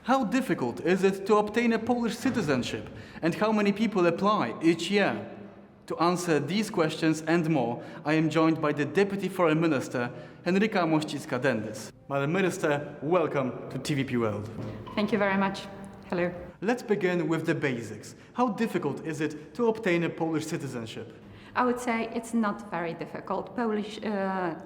How difficult is it to obtain a Polish citizenship, and how many people apply each year? To answer these questions and more, I am joined by the Deputy Foreign Minister, Henryka Mościcka-Dendys. Madam Minister, welcome to TVP World. Thank you very much. Hello. Let's begin with the basics. How difficult is it to obtain a Polish citizenship? I would say it's not very difficult. Polish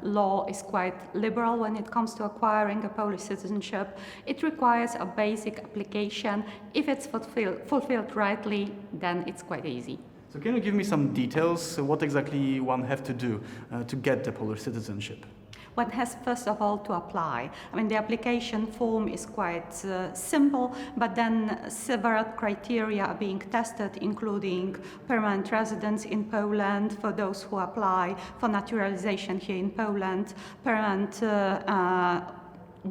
law is quite liberal when it comes to acquiring a Polish citizenship. It requires a basic application. If it's fulfilled rightly, then it's quite easy. So can you give me some details? What exactly one have to do to get the Polish citizenship? One has first of all to apply. I mean, the application form is quite simple, but then several criteria are being tested, including permanent residence in Poland for those who apply for naturalization here in Poland, permanent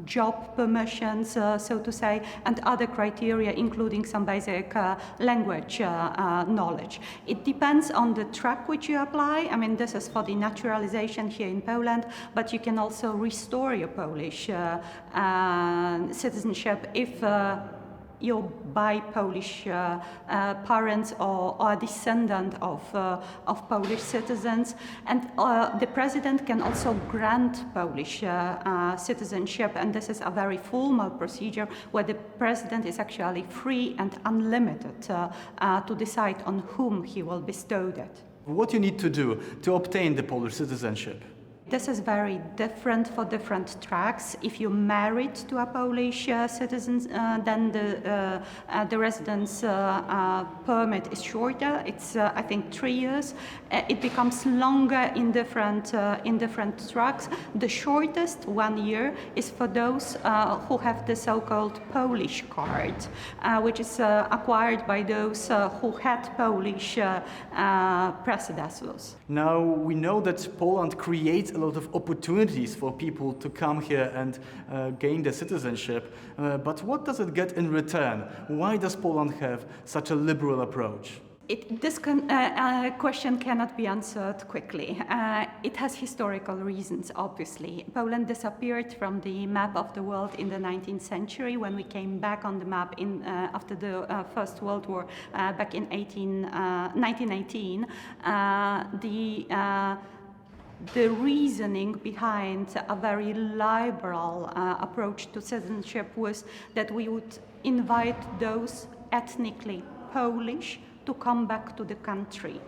job permissions, so to say, and other criteria, including some basic language knowledge. It depends on the track which you apply. I mean, this is for the naturalization here in Poland, but you can also restore your Polish citizenship if you're by Polish parents or a descendant of Polish citizens. And the president can also grant Polish citizenship, and this is a very formal procedure where the president is actually free and unlimited to decide on whom he will bestow it. What you need to do to obtain the Polish citizenship? This is very different for different tracks. If you're married to a Polish citizen, then the residence permit is shorter. It's I think 3 years. It becomes longer in different tracks. The shortest 1 year is for those who have the so-called Polish card, which is acquired by those who had Polish predecessors. Now we know that Poland creates a lot of opportunities for people to come here and gain their citizenship, but what does it get in return? Why does Poland have such a liberal approach? This question cannot be answered quickly. It has historical reasons, obviously. Poland disappeared from the map of the world in the 19th century when we came back on the map after the First World War back in 1918. The reasoning behind a very liberal approach to citizenship was that we would invite those ethnically Polish to come back to the country.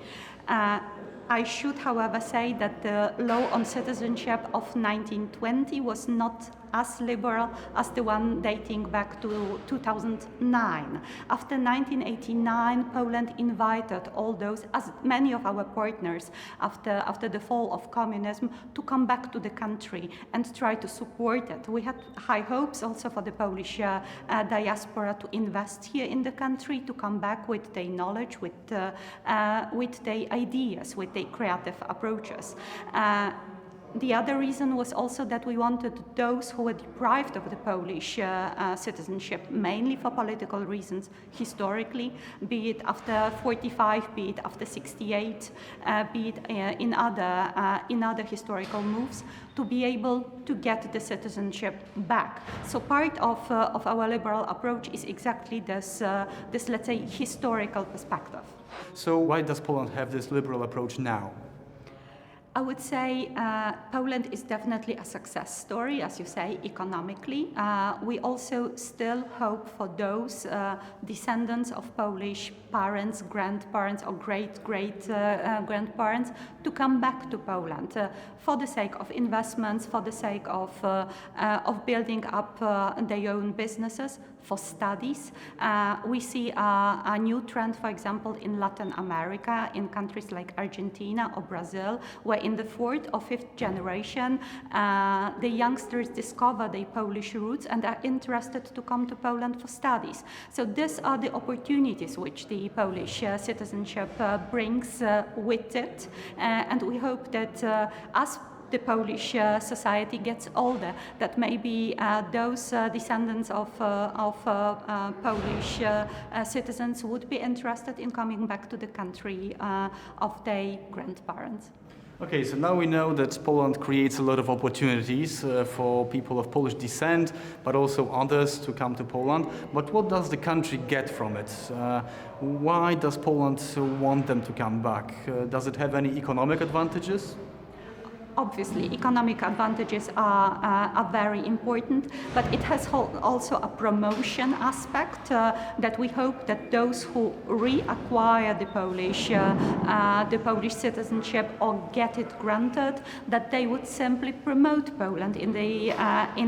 I should, however, say that the law on citizenship of 1920 was not as liberal as the one dating back to 2009. After 1989, Poland invited all those, as many of our partners after the fall of communism, to come back to the country and try to support it. We had high hopes also for the Polish diaspora to invest here in the country, to come back with their knowledge, with their ideas, with their creative approaches. The other reason was also that we wanted those who were deprived of the Polish citizenship, mainly for political reasons, historically, be it after 45, be it after 68, be it in other historical moves, to be able to get the citizenship back. So part of our liberal approach is exactly this, let's say, historical perspective. So why does Poland have this liberal approach now? I would say Poland is definitely a success story, as you say, economically. We also still hope for those descendants of Polish parents, grandparents, or great-great-grandparents to come back to Poland for the sake of investments, for the sake of building up their own businesses, for studies. We see a new trend, for example, in Latin America, in countries like Argentina or Brazil, where in the fourth or fifth generation, the youngsters discover their Polish roots and are interested to come to Poland for studies. So these are the opportunities which the Polish citizenship brings with it, and we hope that as the Polish society gets older, that maybe those descendants of Polish citizens would be interested in coming back to the country of their grandparents. Okay, so now we know that Poland creates a lot of opportunities for people of Polish descent, but also others to come to Poland. But what does the country get from it? Why does Poland want them to come back? Does it have any economic advantages? Obviously, economic advantages are very important, but it has also a promotion aspect that we hope that those who reacquire the Polish citizenship or get it granted, that they would simply promote Poland in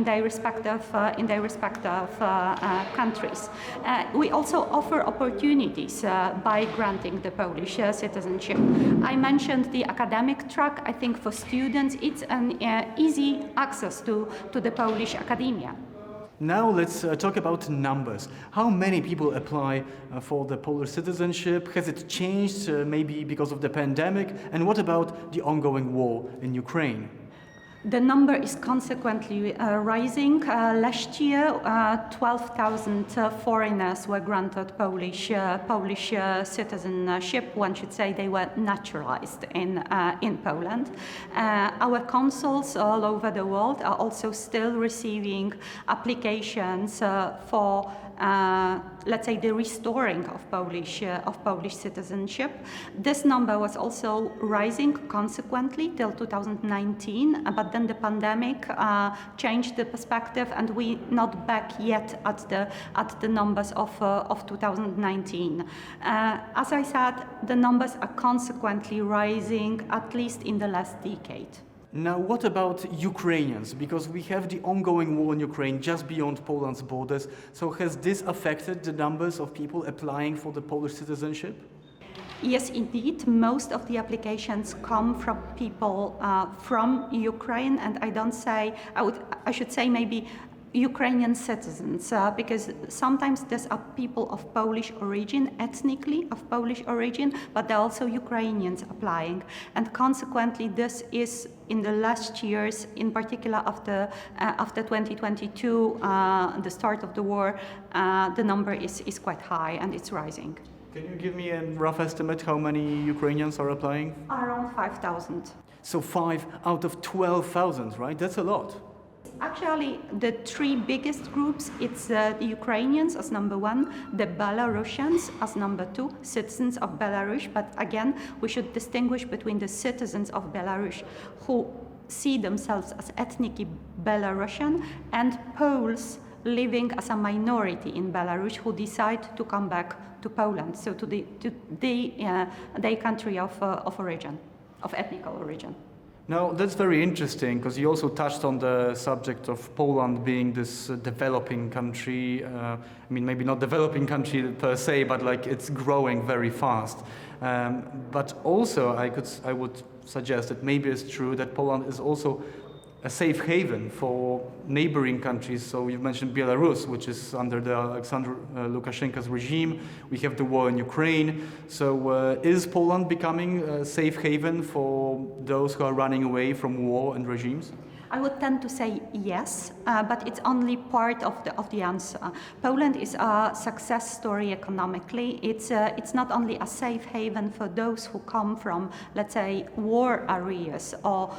their respective countries. We also offer opportunities by granting the Polish citizenship. I mentioned the academic track. I think for students it's an easy access to the Polish academia. Now let's talk about numbers. How many people apply for the Polish citizenship? Has it changed maybe because of the pandemic? And what about the ongoing war in Ukraine? The number is consequently rising. Last year, 12,000 foreigners were granted Polish citizenship. One should say they were naturalized in Poland. Our consuls all over the world are also still receiving applications for let's say the restoring of Polish citizenship. This number was also rising consequently till 2019, but then the pandemic changed the perspective, and we're not back yet at the numbers of 2019. As I said, the numbers are consequently rising, at least in the last decade. Now, what about Ukrainians? Because we have the ongoing war in Ukraine just beyond Poland's borders. So has this affected the numbers of people applying for the Polish citizenship? Yes, indeed. Most of the applications come from people from Ukraine, and I should say maybe Ukrainian citizens, because sometimes these are people of Polish origin, ethnically of Polish origin, but there are also Ukrainians applying. And consequently, this is in the last years, in particular after 2022, the start of the war, the number is quite high and it's rising. Can you give me a rough estimate how many Ukrainians are applying? Around 5,000. So 5 out of 12,000, right? That's a lot. Actually, the three biggest groups, it's the Ukrainians as number one, the Belarusians as number two, citizens of Belarus. But again, we should distinguish between the citizens of Belarus who see themselves as ethnically Belarusian and Poles living as a minority in Belarus who decide to come back to Poland, so to their country of origin, of ethnic origin. Now, that's very interesting because you also touched on the subject of Poland being this developing country. I mean, maybe not developing country per se, but like it's growing very fast. But also, I would suggest that maybe it's true that Poland is also a safe haven for neighboring countries. So you've mentioned Belarus, which is under the Alexander Lukashenko's regime. We have the war in Ukraine. So is Poland becoming a safe haven for those who are running away from war and regimes? I would tend to say yes, but it's only part of the answer. Poland is a success story economically. It's not only a safe haven for those who come from, let's say, war areas or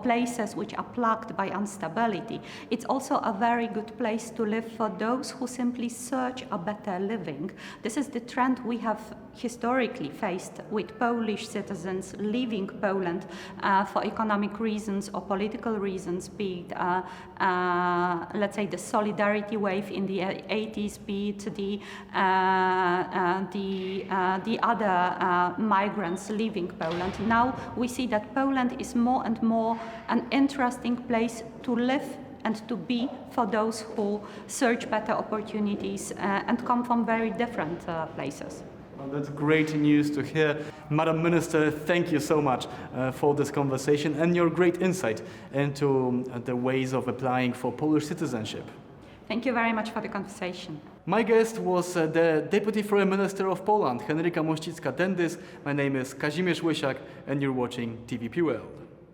places which are plagued by instability. It's also a very good place to live for those who simply search a better living. This is the trend we have historically faced with Polish citizens leaving Poland for economic reasons or political reasons, be it, let's say, the solidarity wave in the 80s, be it the other migrants leaving Poland. Now we see that Poland is more and more an interesting place to live and to be for those who search better opportunities and come from very different places. Well, that's great news to hear. Madam Minister, thank you so much for this conversation and your great insight into the ways of applying for Polish citizenship. Thank you very much for the conversation. My guest was the Deputy Foreign Minister of Poland, Henryka Mościcka-Dendys. My name is Kazimierz Łysiak and you're watching TVP World.